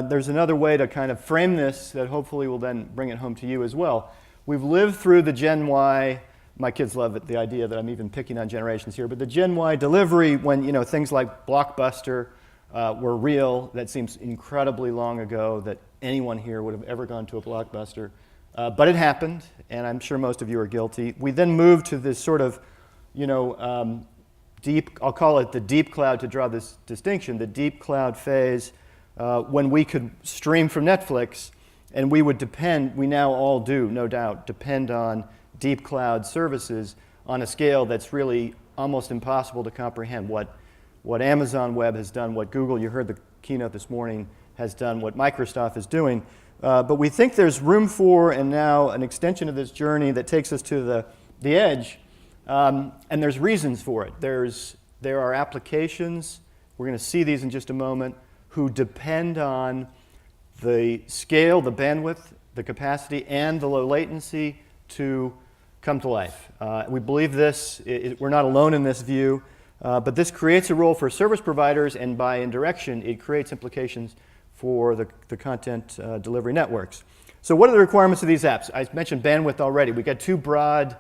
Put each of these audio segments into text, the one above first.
There's another way to kind of frame this that hopefully will then bring it home to you as well. We've lived through the Gen Y. My kids love it, the idea that I'm even picking on generations here, but the Gen Y delivery when things like Blockbuster were real. That seems incredibly long ago that anyone here would have ever gone to a Blockbuster. But it happened, and I'm sure most of you are guilty. We then moved to this sort of, deep, I'll call it the deep cloud to draw this distinction, the deep cloud phase, when we could stream from Netflix, and we would depend, we now all do, no doubt, depend on deep cloud services on a scale that's really almost impossible to comprehend. What Amazon Web has done, what Google, you heard the keynote this morning, has done, what Microsoft is doing. But we think there's room for, and now an extension of this journey that takes us to the edge, and there's reasons for it. There are applications, we're going to see these in just a moment, who depend on the scale, the bandwidth, the capacity, and the low latency to come to life. We believe this, we're not alone in this view, but this creates a role for service providers, and by indirection, it creates implications for the content delivery networks. So what are the requirements of these apps? I mentioned bandwidth already. We've got two broad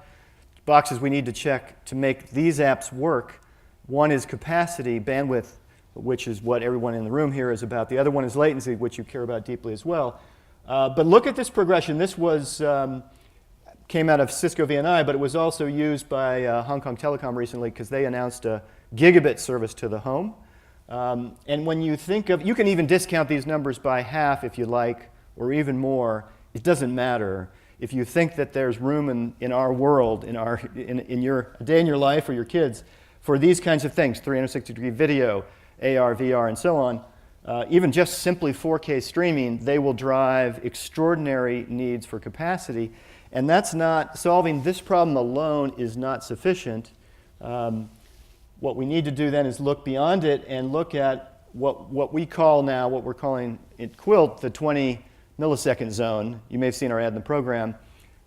boxes we need to check to make these apps work. One is capacity, bandwidth, which is what everyone in the room here is about. The other one is latency, which you care about deeply as well. But look at this progression. This was came out of Cisco VNI, but it was also used by Hong Kong Telecom recently because they announced a gigabit service to the home. And when you think of, you can even discount these numbers by half if you like, or even more. It doesn't matter. If you think that there's room in our world, in your day in your life or your kids, for these kinds of things, 360-degree video, AR, VR, and so on, even just simply 4K streaming, they will drive extraordinary needs for capacity. And that's not, solving this problem alone is not sufficient. What we need to do then is look beyond it and look at what we call now, what we're calling at Qwilt, the 20 millisecond zone. You may have seen our ad in the program.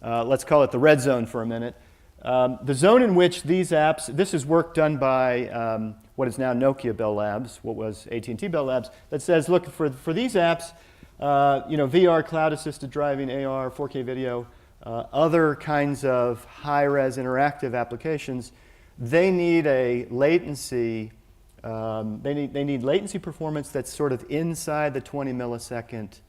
Let's call it the red zone for a minute. The zone in which these apps, this is work done by what is now Nokia Bell Labs, what was AT&T Bell Labs, that says, look, for these apps, VR, cloud-assisted driving, AR, 4K video, other kinds of high-res interactive applications, they need a latency, they need latency performance that's sort of inside the 20 millisecond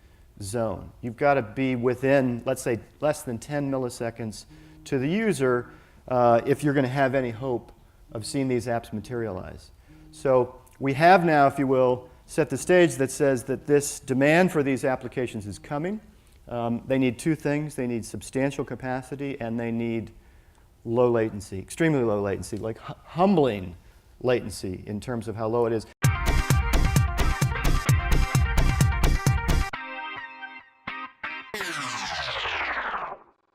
zone. You've got to be within, let's say, less than 10 milliseconds to the user if you're going to have any hope of seeing these apps materialize. So we have now, if you will, set the stage that says that this demand for these applications is coming. They need two things. They need substantial capacity, and they need low latency, extremely low latency, like humbling latency in terms of how low it is.